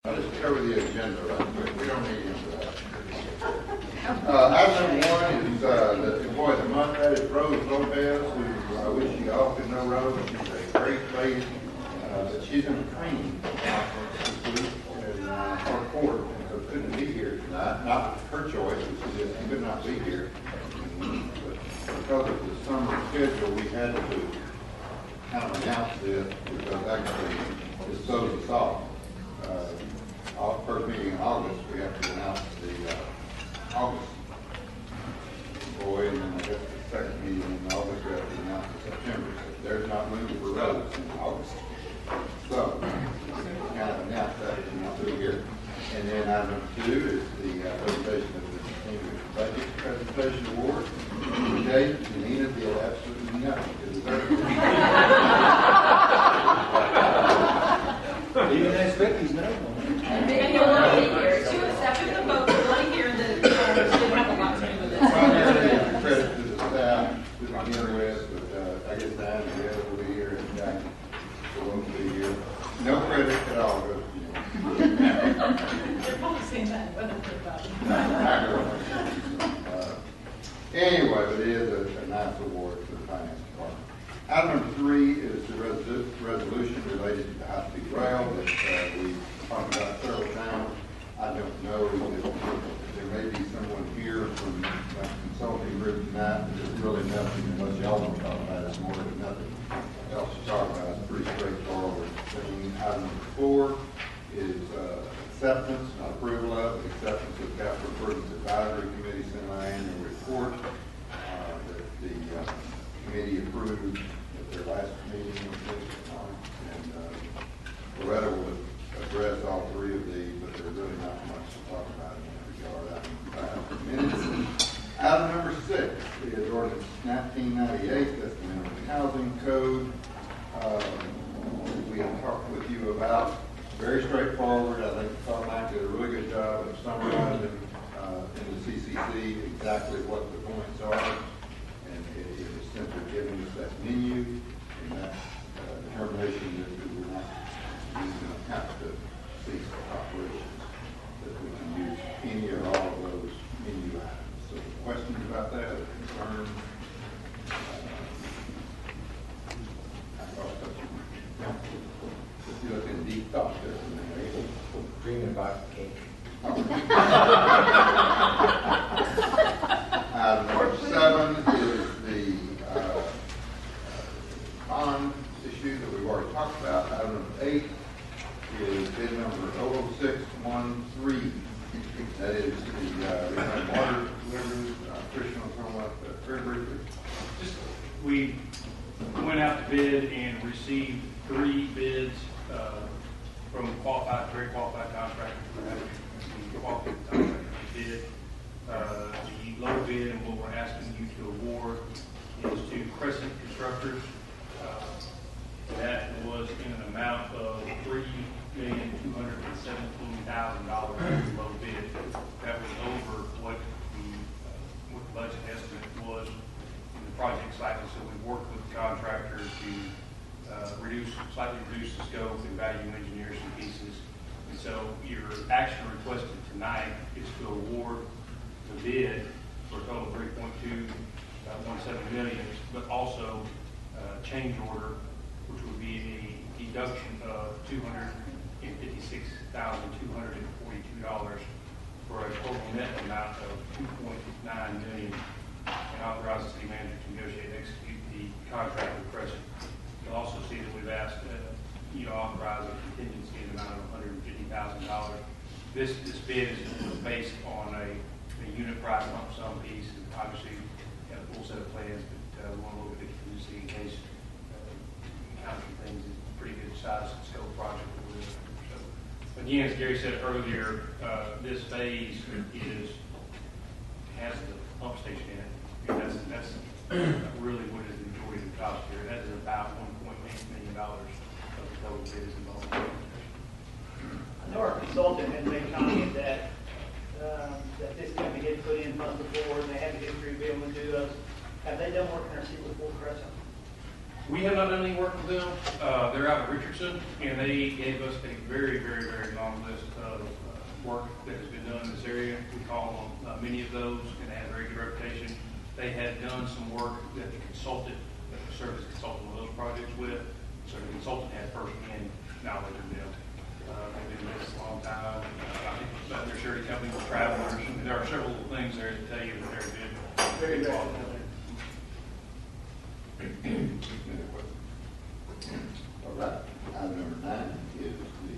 I'll just cover the agenda right quick. We don't need into that. Item number one is the employee of the month. That is Rose Lopez, who I wish you all could know Rose. She's a great lady, but she's in training this week in our court, and so couldn't be here tonight. Not her choice, she just could not be here. But because of the summer schedule, we had to kind of announce this because actually it throws us off. First meeting in August, we have to announce the August employee, and then I guess the second meeting in August, we have to announce the September. So there's not room for Rose in August. So, kind of announce that she's not here. And then item number two is the presentation of the English Budget Presentation Award. Today, Nina did absolutely nothing to deserve it. You didn't expect these now. And you're lucky here. Two accepted the vote, you're lucky here that should have a lot to do with this. Credit to the staff to begin with, but I guess Diane and Ed will be here and Jack will be here. No credit at all goes to you. They're probably saying that, but anyway, but it is a nice award for the finance department. Item number three is the resolution related to the high-speed rail that we talked about several times. I don't know if there may be someone here from the consulting group tonight, but there's really nothing unless y'all want to talk about it. It's more than nothing else to talk about. It's pretty straightforward. Item number four is acceptance, not approval of, acceptance of Capital Improvements Advisory Committee semi-annual report that the committee approved at their last meeting, and Loretta will address all three of these, but there's really not much to talk about in that regard. Item number six is ordinance 1998, that's the minimum housing code. We have talked with you about, very straightforward. I think Mike did a really good job of summarizing in the CCC exactly what the points are, and it is simply giving us that menu and that determination that we will not have to cease operations, that we can use any or all of those menu items. So questions about that, concerns? You look in deep thought there. Dreaming about the cake. Number 7 is the bond issue that we've already talked about. Item number 8 is bid number 00613. That is the reclaimed water deliveries. Christian will talk about that very briefly. We went out to bid and received 3 bids from very qualified contractors. The qualified contractors bid. The low bid and what we're asking you to award is to Crescent Constructors. That was in an amount of $3,217,000 low bid. That was over what the budget estimate was in the project cycle. So we worked with the contractor to slightly reduce the scope and value engineer some pieces. And so your action requested tonight is to award the bid for a total of $3.217 million, but also change order, which would be a deduction of $256,242 for a total net amount of $2.9 million, and authorize the city manager to negotiate and execute the contract with Crescent. You'll also see that we've asked you to authorize a contingency in the amount of $150,000. This bid was based on a unit price lump sum piece, and obviously we have a full set of plans, but we want a little bit of contingency in case encountering things. It's a pretty good size and scope project that we're doing. So again, as Gary said earlier, this phase has the pump station in it. And that's really what is the majority of the cost here. That is about $1.8 million of the total bid is involved. I know our consultant had made comment that this company had put in funds before and they had to get through bill and do those. Have they done work in our city before, Crescent? We have not done any work with them. They're out of Richardson, and they gave us a very, very, very long list of of work that has been done in this area. We call many of those, and they have a very good reputation. They had done some work that the consultant, that the service consultant with those projects with, so the consultant had first-hand knowledge of them. They've been with us a long time. I think about their surety company with travelers. And there are several things there to tell you that they're good. Very good. All right, item number 9 is the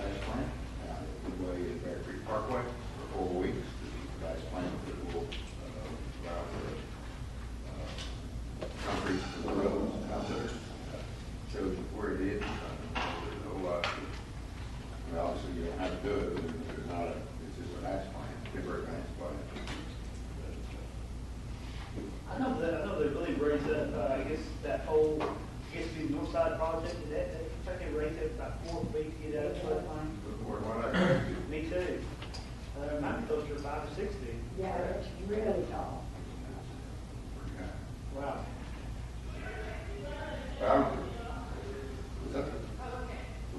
base plant out at Midway at Bear Creek Parkway for 4 weeks. The base plant that will allow for concrete for the roads out there. Shows you where it is. There's no, obviously you don't have to do it, but there's not a, it's just an axe plant, temporary axe plant. I know they really raised up, I guess, that whole, I guess, the north side project, that, looks like they raised it about 4 feet to get out of the floodplain. Where I go. Me too. Might be closer to 5 or 6 feet. Yeah, it's really tall. Wow. Was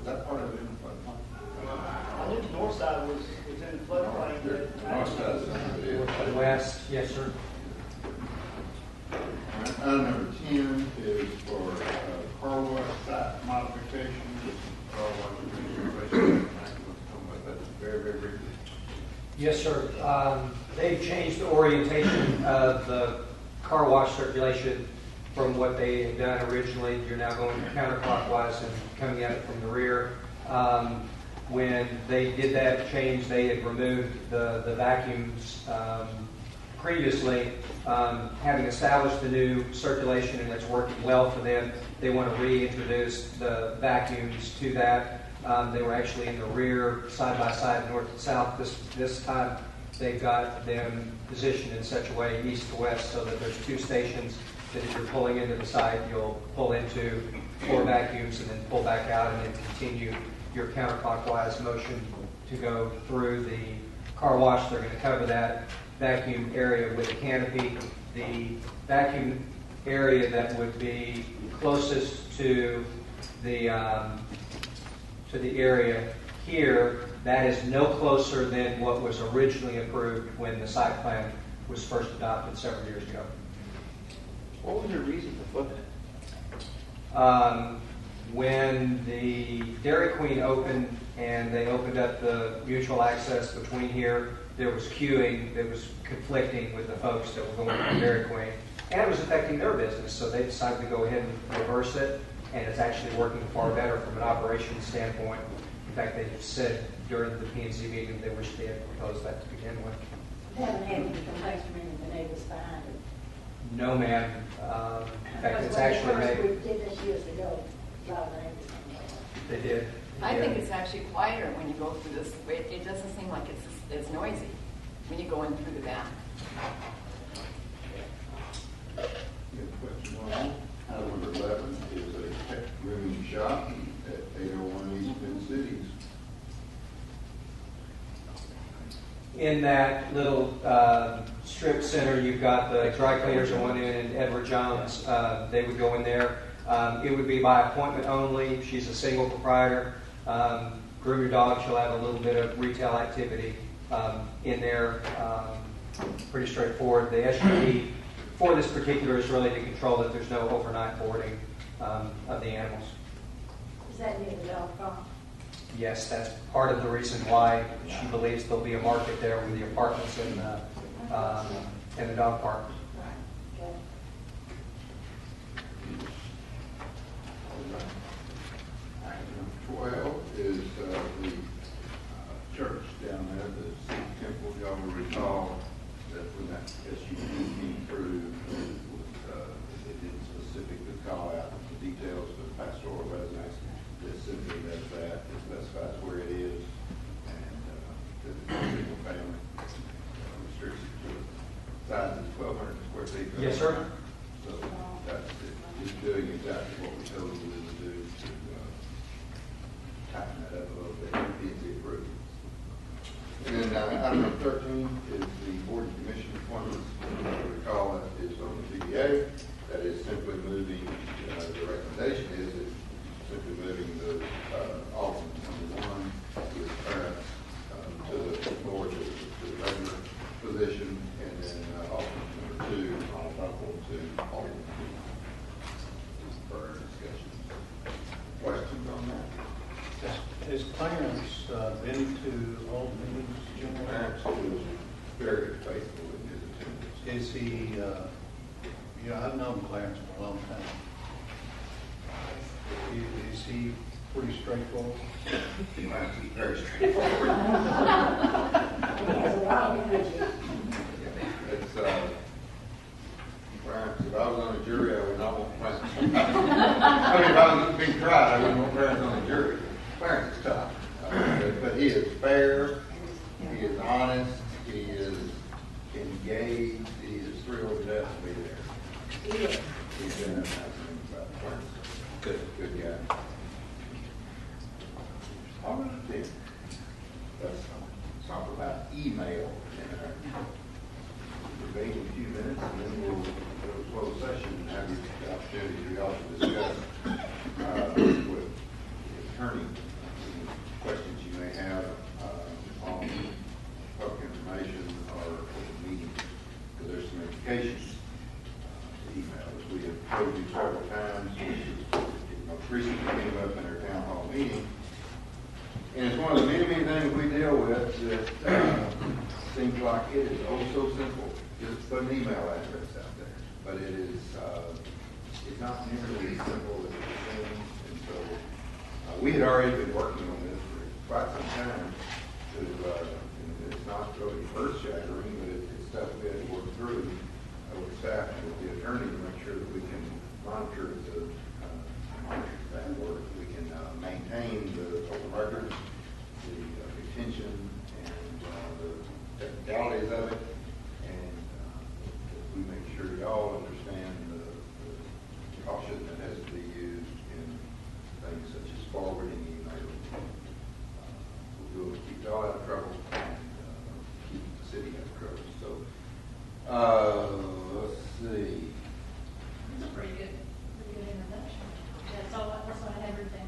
that part of it in the floodplain? I knew the north side was in the floodplain, but. North side is. West, yes, sir. Item number 10 is for car wash site modification. Car wash renovation. That's very, very briefly. Yes, sir. They've changed the orientation of the car wash circulation from what they had done originally. You're now going counterclockwise and coming at it from the rear. When they did that change, they had removed the vacuums previously. Having established the new circulation and it's working well for them, they want to reintroduce the vacuums to that. They were actually in the rear, side by side, north and south. This time, they've got them positioned in such a way, east to west, so that there's 2 stations that if you're pulling into the site, you'll pull into 4 vacuums and then pull back out and then continue your counterclockwise motion to go through the car wash. They're going to cover that vacuum area with a canopy. The vacuum area that would be closest to the area here, that is no closer than what was originally approved when the site plan was first adopted several years ago. What was your reason for flipping it? When the Dairy Queen opened and they opened up the mutual access between here, there was queuing that was conflicting with the folks that were going to Dairy Queen, and it was affecting their business, so they decided to go ahead and reverse it, and it's actually working far better from an operations standpoint. In fact, they said during the P&Z meeting they wish they had proposed that to begin with. They haven't had any complaints from any of the neighbors behind it. No, ma'am. In fact, it's actually First, we made. did this years ago, a lot of the neighbors complained. They did. I think it's actually quieter when you go through this. It doesn't seem like it's noisy when you go in through the back. Question 1. Item number 11 is a tech grooming shop at 801 East Twin Cities. In that little strip center, you've got the dry cleaners on one end and Edward Jones. They would go in there. It would be by appointment only. She's a single proprietor. Groom your dog. She'll have a little bit of retail activity in there. Pretty straightforward. The SUV for this particular is really to control that there's no overnight boarding of the animals. Is that near the dog park? Yes, that's part of the reason why she believes there'll be a market there with the apartments and the dog park. Right, okay. Item 12 is the church down there, the Sikh temple. Y'all will recall that when that SUV came through, it didn't specifically call out the details of the pastoral residence. It simply does that. It specifies where it is and that it's a single family. Restricts it to the size is 1,200 square feet. Yes, sir. So that's it. It's doing exactly what we told you to do to tighten that up a little bit, P&Z approved. And then item number 13 is the board and commission appointments. Recall that is on the PDA. That is simply moving, the recommendation is simply moving the alternate number 1 to his current been to all the meetings, General? Clarence is very faithful in his attendance. Is he, I've known Clarence for a long time. Is he pretty straightforward? Clarence is very straightforward. It's, Clarence, if I was on a jury, I would not want Clarence. I mean, if I was being tried, I wouldn't want Clarence on the jury. Clarence is tough, but he is fair, he is honest, he is engaged, he is thrilled to death to be there. He's been an accident about Clarence. Good guy. All right, then. Let's talk about email in our debate in a few minutes, and then we'll go to closed session and have the opportunity for y'all to discuss with the attorney questions you may have on public information or open meetings, because there's some implications to email. As we have told you several times, this is most recently came up in our town hall meeting. And it's one of the many, many things we deal with that seems like it is oh so simple. Just put an email address out there. But it is, it's not nearly as simple as it seems. And so we had already been working on this for quite some time. And it's not really earth-shattering, but it's stuff we had to work through with staff and with the attorney to make sure that we can monitor that work. We can maintain the open records, the retention, and the technicalities of it, and we make sure y'all understand the caution that has to be used in things such as forwarding email. We'll keep y'all out of trouble and keep the city out of trouble. So, let's see. That's a pretty good introduction. That's all I had written down.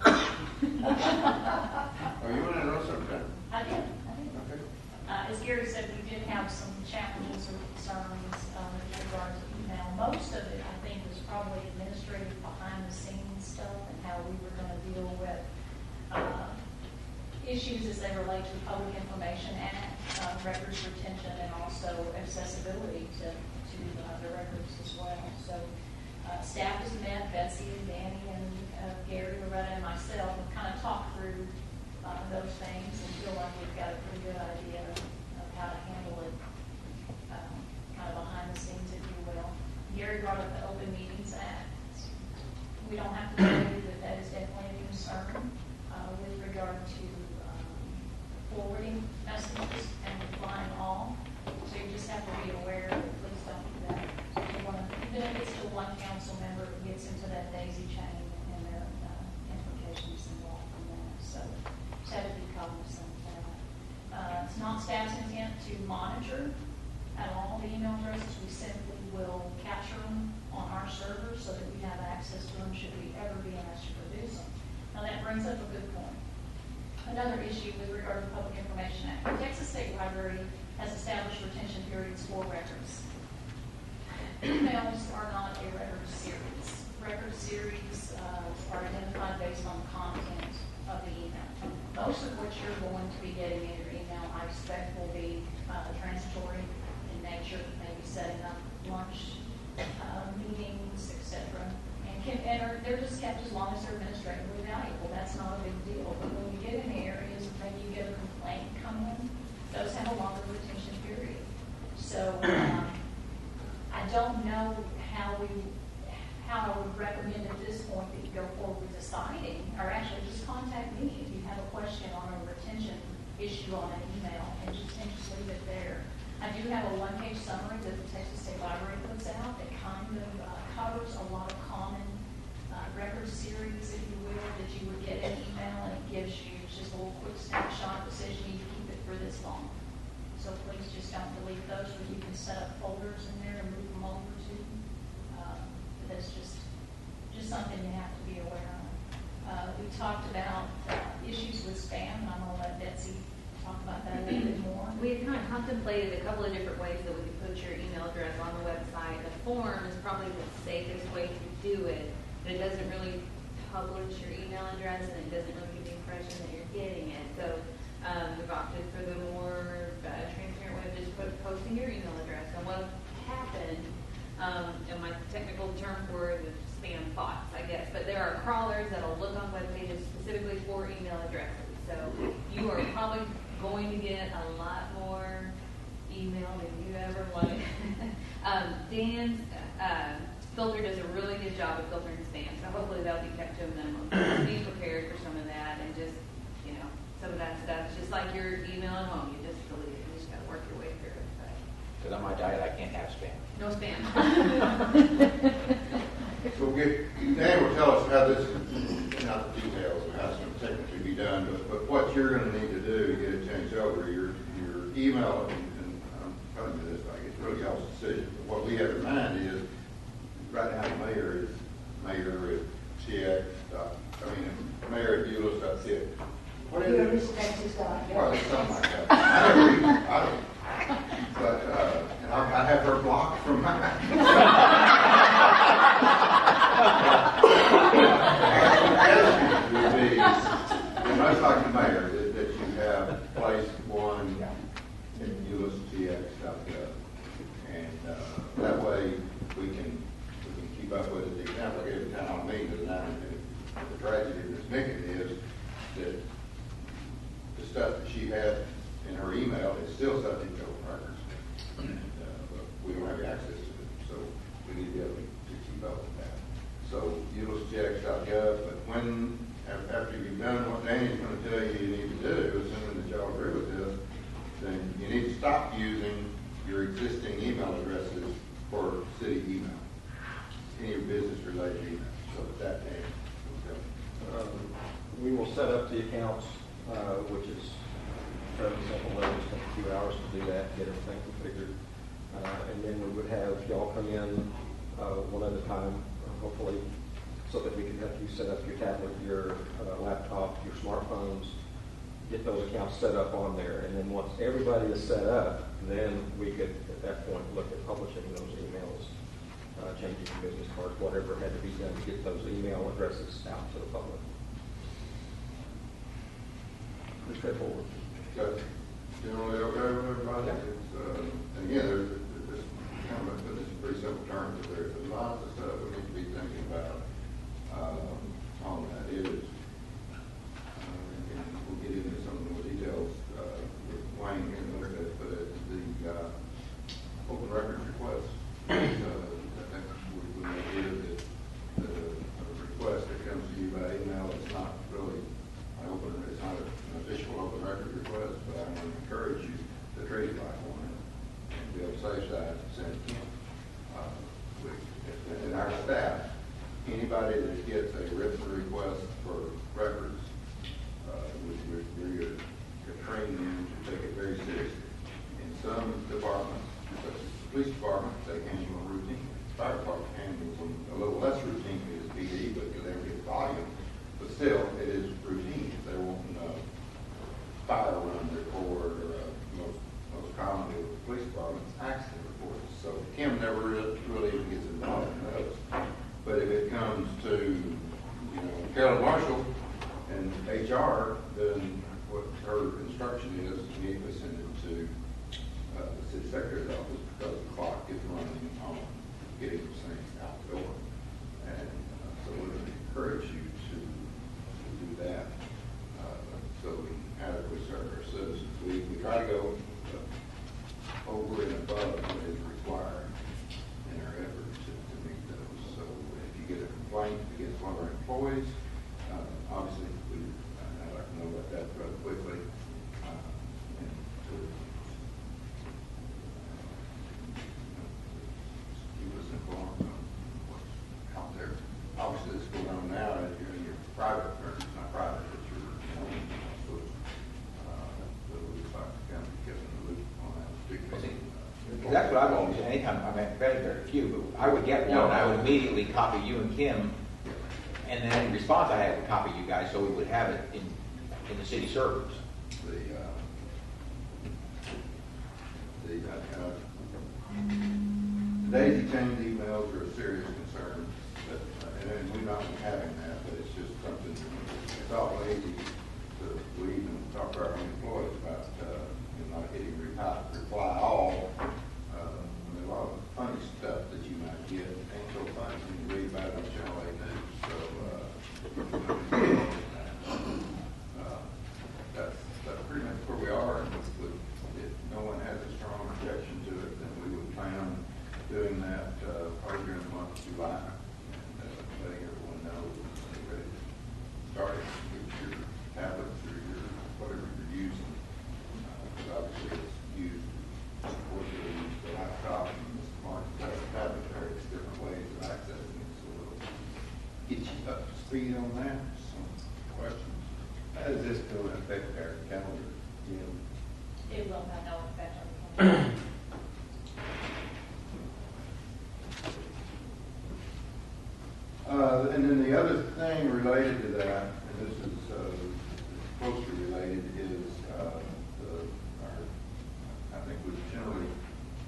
Oh, you want to know something? I did. Okay. As Gary said, we did have some challenges or concerns with regard to email. Most of it, I think, was probably administrative behind-the-scenes stuff and how we were going to deal with issues as they relate to the Public Information Act, records retention, and also accessibility to the records as well. So staff has met, Betsy and Danny and Gary, Loretta, and myself, and kind of talked through those things and feel like we've got a pretty good idea of how to handle it kind of behind the scenes, if you will. Gary brought up the Open Meetings Act. We don't have to tell you that that is definitely a concern with regard to forwarding messages and replying all. So you just have to be aware that please don't do that. Even if it's to one council member, it gets into that daisy chain and there are implications involved from that. So just have to be cognizant of that. It's not staff's intent to monitor at all the email addresses. We simply will capture them on our servers so that we have access to them should we ever be asked to produce them. Now that brings up a good point. Another issue with regard to the Public Information Act. The Texas State Library has established retention periods for records. Emails are not a record series. Record series are identified based on the content of the email. Most of what you're going to be getting in your email, I expect, will be transitory in nature, maybe setting up lunch meetings, etc. And they're just kept as long as they're administratively valuable. That's not a big deal. But when you get in the areas, maybe you get a complaint come in, those have a longer retention period. So I don't know how I would recommend at this point that you go forward with deciding, or actually just contact me if you have a question on a retention issue on an email, and just leave it there. I do have a one-page summary that the Texas State Library puts out that kind of covers a lot of common record series, if you will, that you would get an email, and it gives you just a little quick snapshot that says you need to keep it for this long. So please just don't delete those, or you can set up folders in there and move them over to. That's just something you have to be aware of. We talked about issues with spam, and I'm going to let Betsy talk about that a little bit more. We had kind of contemplated a couple of different ways that we could put your email address on the website. The form is probably the safest way to do it, but it doesn't really publish your email address, and it doesn't really give the impression that you're getting it. So using your email address. And what happened, and my technical term for it is spam bots, I guess, but there are crawlers that'll look on web pages specifically for email addresses. So you are probably going to get a lot more email than you ever wanted. Dan's filter does a really good job of filtering spam, so hopefully that'll be kept to a minimum. Just be prepared for some of that, and just, you know, some of that stuff. It's just like your email at home, you just delete it. You just got to work your way through it. Because on my diet, I can't have spam. No spam. So Dan will tell us how this, not the details of how it's going to technically be done, but what you're going to need to do to get it changed over, your email, and I'm telling you this, like, it's really y'all's decision. But what we have in mind is, right now, mayor at CX, mayor at Euless.CX. What is it? Well, it's something like that. I never read it. I don't. But, and I have her blocked from my. Would be, much like the mayor, that you have place one in EulessCX.gov. And that way we can keep up with it. The example I gave the town meeting the other night, the tragedy of this Mickey is that the stuff that she had in her email is still subject to open records. And, but we don't have access to it, so we need to be able to keep up with that. So EulessCX.gov, but when, after you've done what Danny's going to tell you you need to do, assuming that y'all agree with this, then you need to stop using your existing email addresses for city email, any business-related email. So that name will go. We will set up the accounts, which is fairly simple. It'll just take a few hours to do that, get everything configured. And then we would have y'all come in one at a time, hopefully, so that we can help you set up your tablet, your laptop, your smartphones, get those accounts set up on there. And then once everybody is set up, then we could, at that point, look at publishing those emails, changing the business cards, whatever had to be done to get those email addresses out to the public. Pretty straightforward. Okay. Generally okay with everybody? It's, and again, there's kind of this is pretty simple terms, but there's lots of stuff we need to be thinking about on that. It is, and we'll get into some of the more details with Wayne in a little bit, but the open records request, I think we may hear that the request that comes to you by email is not really it's not an official open record request, but I'm going to encourage you to treat it like one and be able to safe side and send it in. And our staff, anybody that gets a written request for records, we're train them to take it very seriously. In some departments, such as the police department, they handle them routine. Fire department handles them a little less routinely as PD, but because they don't get volume. But still, it is routine. If they're wanting a fire run report or most commonly with the police department, accident reports. So Kim never really even gets involved in those. But if it comes to, Carolyn Marshall and HR, then what her instruction is immediately send it to the city secretary's office because the clock gets running on getting those things out the door. And so we're going to encourage you to do that so we can adequately serve our citizens. We try to go over and above what is required in our efforts to meet those. So if you get a complaint against one of our employees, obviously I'd like to know about that rather quickly. And to keep us informed on what's out there. Obviously, this is going on now as you're in your private, or it's not private, but your own. So we just like to kind of get in the loop on that particular. That's what I've always said. Anytime I met very few, but I would get one, I would immediately copy you and Kim, and then in response, I had to copy you guys so we would have it in the city servers. The daisy chained emails are a serious concern, but, and we're not having that, but it's just something, it's awful easy to, we even talk to our own employees about not getting reply all speed on that? Some questions? How does this go and affect our calendar? It will have no effect on the calendar. And then the other thing related to that, and this is closely related, is I think we generally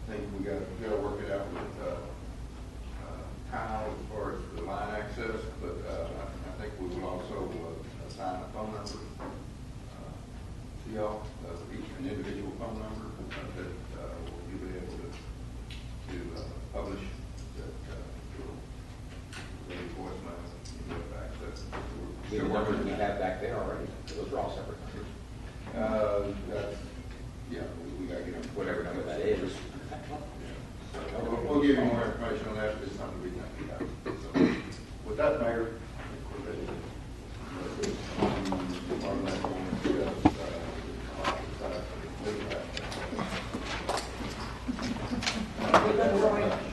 think we got to work it out with Kyle as far as the line access, but I think we will also assign a phone number to y'all, each an individual phone number that you'll be able to publish that will voicemail you have access. The numbers we have back there already, those are all separate numbers. That's, yeah, we got to get them. Whatever number that is. We'll give you more information on that, but it's something we think about. So, with that, Mayor, I think we're ready to We're going to go in.